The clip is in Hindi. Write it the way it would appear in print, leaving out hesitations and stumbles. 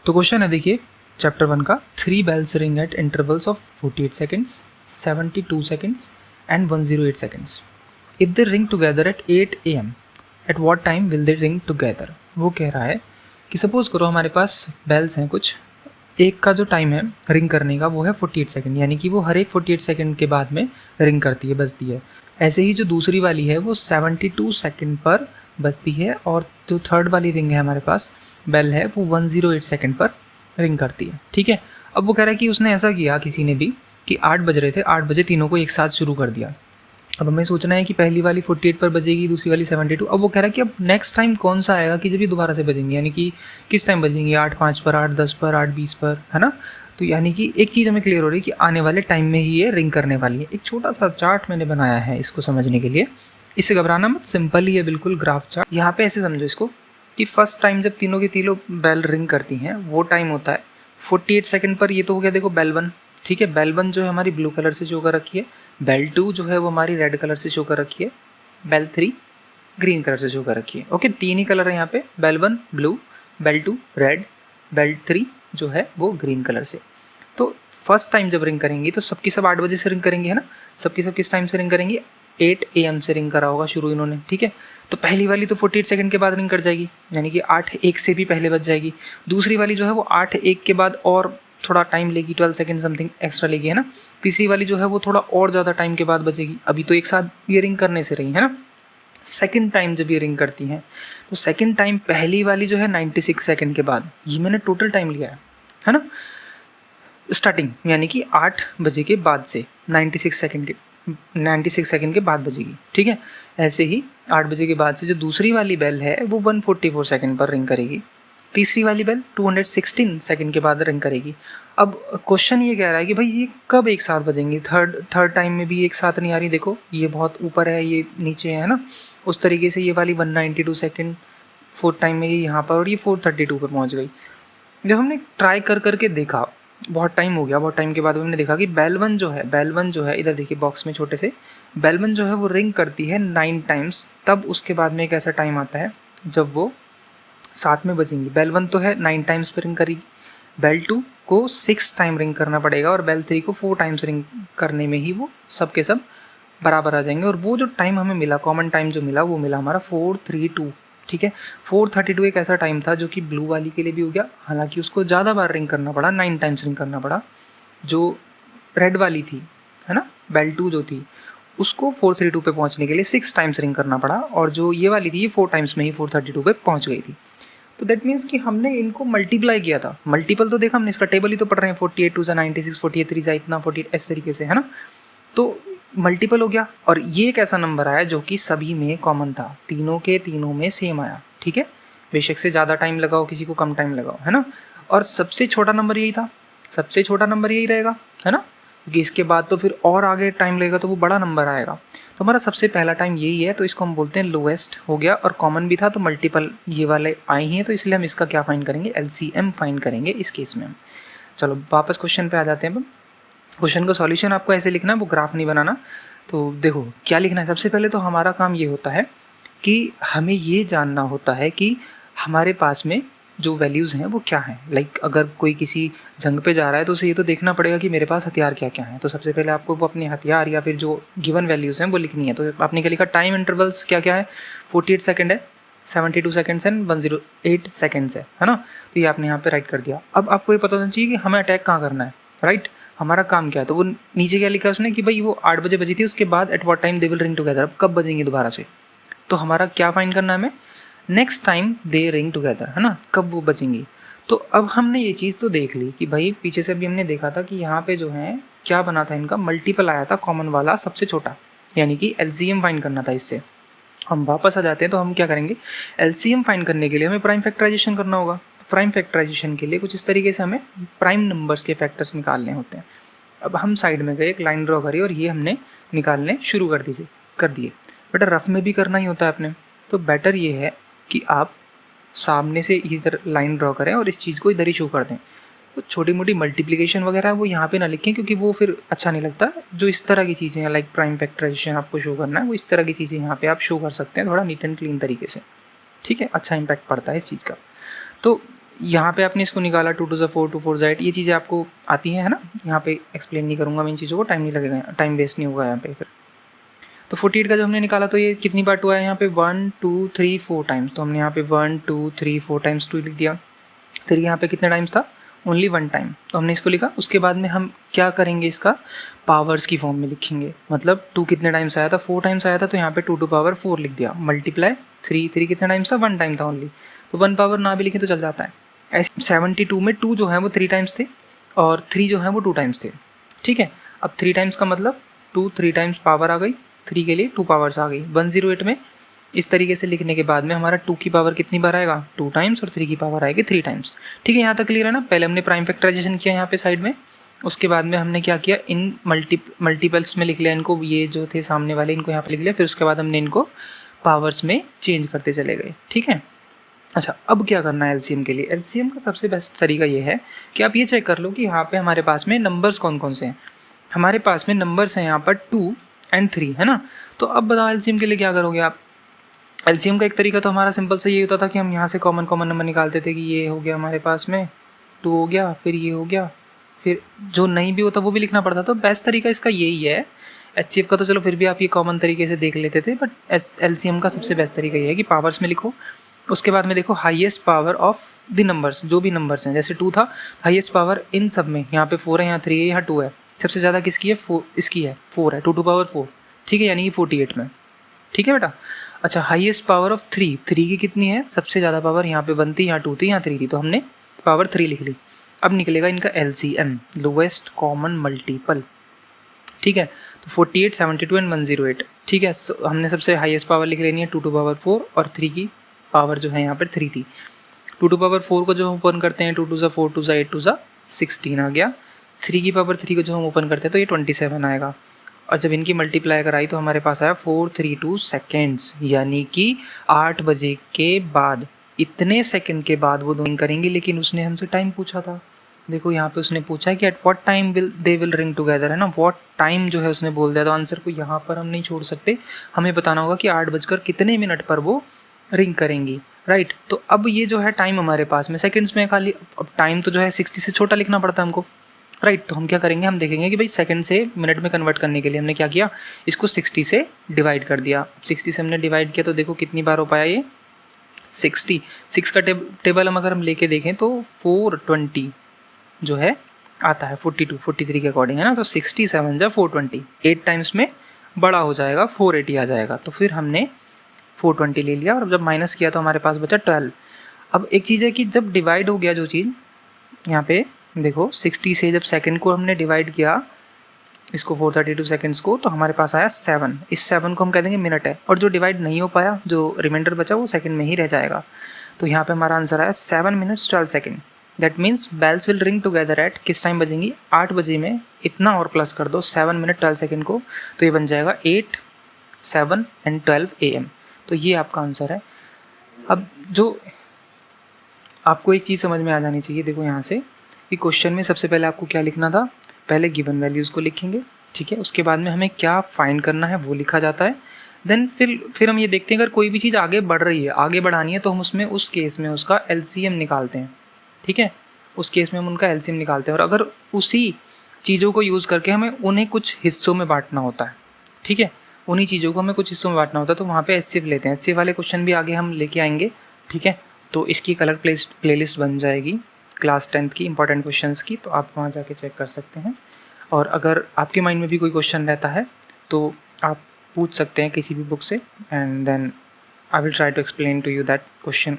तो क्वेश्चन है देखिए चैप्टर 1 का 3 bells ring at intervals of 48 seconds, 72 seconds and 108 seconds. If they ring together at 8 am, at what time will they ring together? वो कह रहा है कि सपोज करो हमारे पास बेल्स हैं कुछ, एक का जो टाइम है रिंग करने का वो है 48 सेकंड, यानी कि वो हर एक 48 सेकंड के बाद में रिंग करती है, बजती है। ऐसे ही जो दूसरी वाली है वो 72 सेकंड पर बजती है, और जो थर्ड वाली रिंग है हमारे पास बेल है वो 108 सेकंड पर रिंग करती है। ठीक है, अब वो कह रहा है कि उसने ऐसा किया किसी ने भी कि 8 बज रहे थे, 8 बजे तीनों को एक साथ शुरू कर दिया। अब हमें सोचना है कि पहली वाली 48 पर बजेगी, दूसरी वाली 72। अब वो कह रहा है कि अब नेक्स्ट टाइम कौन सा आएगा कि जब ये दोबारा से बजेंगी, यानी कि किस टाइम बजेंगी, 8:05 पर, 8:10 पर, 8:20 पर, है ना। तो यानी कि एक चीज़ हमें क्लियर हो रही है कि आने वाले टाइम में ही ये रिंग करने वाली है। एक छोटा सा चार्ट मैंने बनाया है इसको समझने के लिए, इससे घबराना मत, सिंपल ही है बिल्कुल ग्राफ चार्ट। यहाँ पे ऐसे समझो इसको कि फर्स्ट टाइम जब तीनों की तीनों बेल रिंग करती हैं वो टाइम होता है 48 सेकंड पर। ये तो हो गया देखो बेल 1, ठीक है। बेल 1 जो है हमारी ब्लू कलर से शो कर रखी है, बेल 2 जो है वो हमारी रेड कलर से शो कर रखी है, बेल 3 ग्रीन कलर से शो कर रखी है। ओके, तीन ही कलर है यहाँ पे, bell 1 blue, bell 2 red, bell 3 जो है वो ग्रीन कलर से। तो फर्स्ट टाइम जब रिंग करेंगी तो सबकी सब 8 बजे से रिंग करेंगे, है ना। सबकी सब किस टाइम से रिंग करेंगी, 8 AM से रिंग करा होगा शुरू इन्होंने, ठीक है। तो पहली वाली तो 48 सेकंड के बाद रिंग कर जाएगी, यानी कि 8:01 से भी पहले बज जाएगी। दूसरी वाली जो है वो 8:01 के बाद और थोड़ा टाइम लेगी, 12 सेकंड समथिंग एक्स्ट्रा लेगी, है ना। तीसरी वाली जो है वो थोड़ा और ज़्यादा टाइम के बाद बजेगी। अभी तो एक साथ ये रिंग करने से रही है ना। सेकंड टाइम जब ये रिंग करती हैं तो सेकंड टाइम पहली वाली जो है 96 सेकंड के बाद, ये मैंने टोटल टाइम लिया है ना, स्टार्टिंग यानी कि 8 बजे के बाद से 96 सेकंड के बाद बजेगी, ठीक है। ऐसे ही 8 बजे के बाद से जो दूसरी वाली बेल है वो 144 सेकंड पर रिंग करेगी। तीसरी वाली बेल 216 सेकंड के बाद रिंग करेगी। अब क्वेश्चन ये कह रहा है कि भाई ये कब एक साथ बजेंगी, थर्ड टाइम में भी एक साथ नहीं आ रही। देखो ये बहुत ऊपर है, ये नीचे है ना। उस तरीके से ये वाली 192 सेकंड फोर्थ टाइम में ये यहाँ पर, और ये 432 पर पहुँच गई। जब हमने ट्राई कर करके देखा, बहुत टाइम हो गया, बहुत टाइम के बाद हमने देखा कि बेल 1 जो है इधर देखिए बॉक्स में छोटे से, बेल 1 जो है वो रिंग करती है 9 टाइम्स। तब उसके बाद में एक ऐसा टाइम आता है जब वो साथ में बजेंगी। बेल 1 तो है 9 टाइम्स पर रिंग करेगी, बेल 2 को 6 टाइम रिंग करना पड़ेगा, और बेल 3 को 4 टाइम्स रिंग करने में ही वो सब के सब बराबर आ जाएंगे। और वो जो टाइम हमें मिला, कॉमन टाइम जो मिला, वो मिला हमारा 432, ठीक है। 432 एक ऐसा टाइम था जो कि ब्लू वाली के लिए भी हो गया, हालांकि उसको ज़्यादा बार रिंग करना पड़ा, 9 टाइम्स रिंग करना पड़ा। जो रेड वाली थी, है ना, बेल 2 जो थी, उसको 432 पे पहुंचने के लिए 6 टाइम्स रिंग करना पड़ा, और जो ये वाली थी ये 4 टाइम्स में ही 432 पे पहुंच गई थी। तो दैट मीन्स कि हमने इनको मल्टीप्लाई किया था। मल्टीपल तो देखा हमने, इसका टेबल ही तो पढ़ रहे हैं, 48 2 96, 48 3 इतना, 48 इस तरीके से, है ना। तो मल्टीपल हो गया, और ये एक ऐसा नंबर आया जो कि सभी में कॉमन था, तीनों के तीनों में सेम आया, ठीक है। बेशक से ज़्यादा टाइम लगाओ, किसी को कम टाइम लगाओ, है ना। और सबसे छोटा नंबर यही था, सबसे छोटा नंबर यही रहेगा, है ना, क्योंकि इसके बाद तो फिर और आगे टाइम लगेगा तो वो बड़ा नंबर आएगा। तो हमारा सबसे पहला टाइम यही है, तो इसको हम बोलते हैं लोएस्ट हो गया, और कॉमन भी था तो मल्टीपल ये वाले आए ही हैं, तो इसलिए हम इसका क्या फाइंड करेंगे, LCM फाइंड करेंगे इस केस में हम। चलो वापस क्वेश्चन पे आ जाते हैं। क्वेश्चन का सॉल्यूशन आपको ऐसे लिखना है, वो ग्राफ नहीं बनाना। तो देखो क्या लिखना है, सबसे पहले तो हमारा काम ये होता है कि हमें ये जानना होता है कि हमारे पास में जो वैल्यूज़ हैं वो क्या हैं। लाइक अगर कोई किसी जंग पे जा रहा है तो उसे ये तो देखना पड़ेगा कि मेरे पास हथियार क्या क्या हैं। तो सबसे पहले आपको वो अपने हथियार या फिर जो गिवन वैल्यूज़ हैं वो लिखनी है। तो आपने क्या लिखा, टाइम इंटरवल्स क्या क्या है, 48 सेकंड है, 72 सेकंड्स एंड 108 सेकंड्स है ना। तो ये आपने यहाँ पे राइट कर दिया। अब आपको ये पता होना चाहिए कि हमें अटैक कहाँ करना है, राइट। हमारा काम क्या है, तो वो नीचे क्या लिखा उसने कि भाई वो 8 बजे बजी थी, उसके बाद at what time they will ring together, अब कब बजेंगे दोबारा से। तो हमारा क्या फाइंड करना है हमें, नेक्स्ट टाइम दे रिंग टुगेदर, है ना, कब वो बजेंगी। तो अब हमने ये चीज़ तो देख ली कि भाई पीछे से भी हमने देखा था कि यहाँ पे जो है क्या बना था, इनका मल्टीपल आया था, कॉमन वाला सबसे छोटा, यानी कि LCM फाइंड करना था इससे। हम वापस आ जाते हैं, तो हम क्या करेंगे, LCM फाइंड करने के लिए हमें प्राइम फैक्टराइजेशन करना होगा। प्राइम फैक्टराइजेशन के लिए कुछ इस तरीके से हमें प्राइम नंबर्स के फैक्टर्स निकालने होते हैं। अब हम साइड में गए, एक लाइन ड्रॉ करी और ये हमने निकालने शुरू कर दिए। बेटा रफ में भी करना ही होता है अपने, तो बेटर ये है कि आप सामने से इधर लाइन ड्रॉ करें और इस चीज़ को इधर ही शो कर दें। तो छोटी मोटी मल्टीप्लिकेशन वगैरह वो यहाँ पे ना लिखें, क्योंकि वो फिर अच्छा नहीं लगता। जो इस तरह की चीज़ें हैं, लाइक प्राइम फैक्टराइजेशन आपको शो करना है, वो इस तरह की चीज़ें यहाँ पे आप शो कर सकते हैं, थोड़ा नीट एंड क्लीन तरीके से, ठीक है। अच्छा इंपैक्ट पड़ता है इस चीज़ का। तो यहाँ पे आपने इसको निकाला 2 to the 4 2 4 8, ये चीज़ें आपको आती हैं, है ना। यहाँ पे एक्सप्लेन नहीं करूँगा मैं इन चीज़ों को, टाइम नहीं लगेगा, टाइम वेस्ट नहीं होगा यहाँ पे फिर। तो 48 का जब हमने निकाला तो ये कितनी बार 2 आया यहाँ पे 1 2 3 4 टाइम्स, तो हमने यहाँ पे 1 2 3 4 टाइम्स 2 लिख दिया। 3 यहाँ पे कितने टाइम्स था, ओनली 1 टाइम, तो हमने इसको लिखा। उसके बाद में हम क्या करेंगे, इसका पावर्स की फॉर्म में लिखेंगे। मतलब 2 कितने टाइम्स आया था, 4 टाइम्स आया था, तो यहाँ पे 2 to power 4 लिख दिया, मल्टीप्लाई 3 कितने टाइम्स था, 1 टाइम था ओनली, तो 1 पावर ना भी लिखें तो चल जाता है। ऐसे 72 में 2 जो है वो 3 टाइम्स थे और 3 जो है वो 2 टाइम्स थे, ठीक है। अब 3 टाइम्स का मतलब 2 3 टाइम्स पावर आ गई, 3 के लिए 2 पावर्स आ गई। 108 में इस तरीके से लिखने के बाद में हमारा 2 की पावर कितनी बार आएगा, 2 टाइम्स, और 3 की पावर आएगी 3 टाइम्स, ठीक है। यहाँ तक क्लियर है ना। पहले हमने प्राइम फैक्टराइजेशन किया यहाँ पे साइड में, उसके बाद में हमने क्या किया, इन मल्टीपल्स में लिख लिया इनको, ये जो थे सामने वाले इनको यहाँ पे लिख लिया, फिर उसके बाद हमने इनको पावर्स में चेंज करते चले गए, ठीक है। अच्छा, अब क्या करना है एलसीएम के लिए। एलसीएम का सबसे बेस्ट तरीका ये है कि आप ये चेक कर लो कि यहाँ पे हमारे पास में नंबर्स कौन कौन से हैं। हमारे पास में नंबर्स हैं यहाँ पर 2 और 3, है ना। तो अब बताओ एलसीएम के लिए क्या करोगे आप। एलसीएम का एक तरीका तो हमारा सिंपल से ये होता था कि हम यहाँ से कॉमन नंबर निकालते थे कि ये हो गया हमारे पास में 2 हो गया, फिर ये हो गया, फिर जो नहीं भी होता वो भी लिखना पड़ता। तो बेस्ट तरीका इसका यही है। एचसीएफ का तो चलो फिर भी आप ये कॉमन तरीके से देख लेते थे, बट एलसीएम का सबसे बेस्ट तरीका ये है कि पावर्स में लिखो। उसके बाद में देखो highest power of the numbers, जो भी नंबर्स हैं, जैसे 2 था, हाईएस्ट पावर इन सब में, यहाँ पे 4 है, यहाँ 3 है, यहाँ 2 है, सबसे ज़्यादा किसकी है, 4, इसकी है, 4 है, 2 to power 4, ठीक है, यानी कि 48 में, ठीक है बेटा। अच्छा, हाईएस्ट पावर ऑफ 3 की कितनी है, सबसे ज़्यादा पावर यहाँ पे 1 थी, यहाँ 2 थी, यहाँ 3 थी, तो हमने पावर 3 लिख ली। अब निकलेगा इनका एलसीएम, लोएस्ट कॉमन मल्टीपल, ठीक है। तो 48 72 एंड 108, ठीक है। हमने सबसे हाईएस्ट पावर लिख लेनी है 2 to power 4, और 3 की पावर जो है यहाँ पर 3 थी। 2 to power 4 को जो हम ओपन करते हैं, 2 to the 4 to the 8 to the 16 आ गया। 3 की पावर 3 को जो हम ओपन करते हैं तो ये 27 आएगा, और जब इनकी मल्टीप्लाई कराई तो हमारे पास आया 432 सेकेंड्स, यानी कि 8 बजे के बाद, इतने सेकंड के बाद वो दोनों करेंगे। लेकिन उसने हमसे टाइम पूछा था, देखो यहाँ पे उसने पूछा है कि at what time they will ring together, है ना। व्हाट टाइम जो है उसने बोल दिया, तो आंसर को यहाँ पर हम नहीं छोड़ सकते, हमें बताना होगा कि 8 बजकर कितने मिनट पर वो रिंग करेंगी, राइट। तो अब ये जो है टाइम हमारे पास में सेकंड्स में खाली, अब टाइम तो जो है 60 से छोटा लिखना पड़ता है हमको, राइट। तो हम क्या करेंगे, हम देखेंगे कि भाई सेकंड से मिनट में कन्वर्ट करने के लिए हमने क्या किया, इसको 60 से डिवाइड कर दिया। 60 से हमने डिवाइड किया तो देखो कितनी बार हो पाया ये 60। 6 का टेबल हम अगर हम लेके देखें तो 420 जो है आता है 42 43 के अकॉर्डिंग, है ना। तो 67 जा 420, 8 टाइम्स में बड़ा हो जाएगा, 480 आ जाएगा। तो फिर हमने 420 ले लिया, और जब माइनस किया तो हमारे पास बचा 12। अब एक चीज़ है कि जब डिवाइड हो गया जो चीज़, यहाँ पे देखो 60 से जब सेकंड को हमने डिवाइड किया, इसको 432 सेकंड्स को, तो हमारे पास आया 7। इस 7 को हम कह देंगे मिनट है, और जो डिवाइड नहीं हो पाया, जो रिमाइंडर बचा, वो सेकंड में ही रह जाएगा। तो यहाँ पे हमारा आंसर आया 7 minutes 12 seconds। That means bells will ring together at, किस टाइम बजेंगी, 8 बजे में। इतना और प्लस कर दो 7 minutes 12 seconds को, तो ये बन जाएगा 8 7 and 12 AM। तो ये आपका आंसर है। अब जो आपको एक चीज़ समझ में आ जानी चाहिए, देखो यहाँ से कि क्वेश्चन में सबसे पहले आपको क्या लिखना था, पहले गिवन वैल्यूज़ को लिखेंगे, ठीक है। उसके बाद में हमें क्या फाइंड करना है वो लिखा जाता है। देन फिर हम ये देखते हैं अगर कोई भी चीज़ आगे बढ़ रही है, आगे बढ़ानी है, तो हम उसमें उस केस में उसका एलसीएम निकालते हैं, ठीक है। उस केस में हम उनका एलसीएम निकालते हैं, और अगर उसी चीज़ों को यूज़ करके हमें उन्हें कुछ हिस्सों में बांटना होता है, ठीक है, उन्हीं चीज़ों को हमें कुछ हिस्सों में बांटना होता है, तो वहाँ पे एचसीएफ लेते हैं। एचसीएफ वाले क्वेश्चन भी आगे हम लेके आएंगे, ठीक है। तो इसकी एक अलग प्लेलिस्ट बन जाएगी क्लास 10th की इंपॉर्टेंट क्वेश्चंस की, तो आप वहाँ जाके चेक कर सकते हैं। और अगर आपके माइंड में भी कोई क्वेश्चन रहता है तो आप पूछ सकते हैं किसी भी बुक से, and then I will try to explain to you that question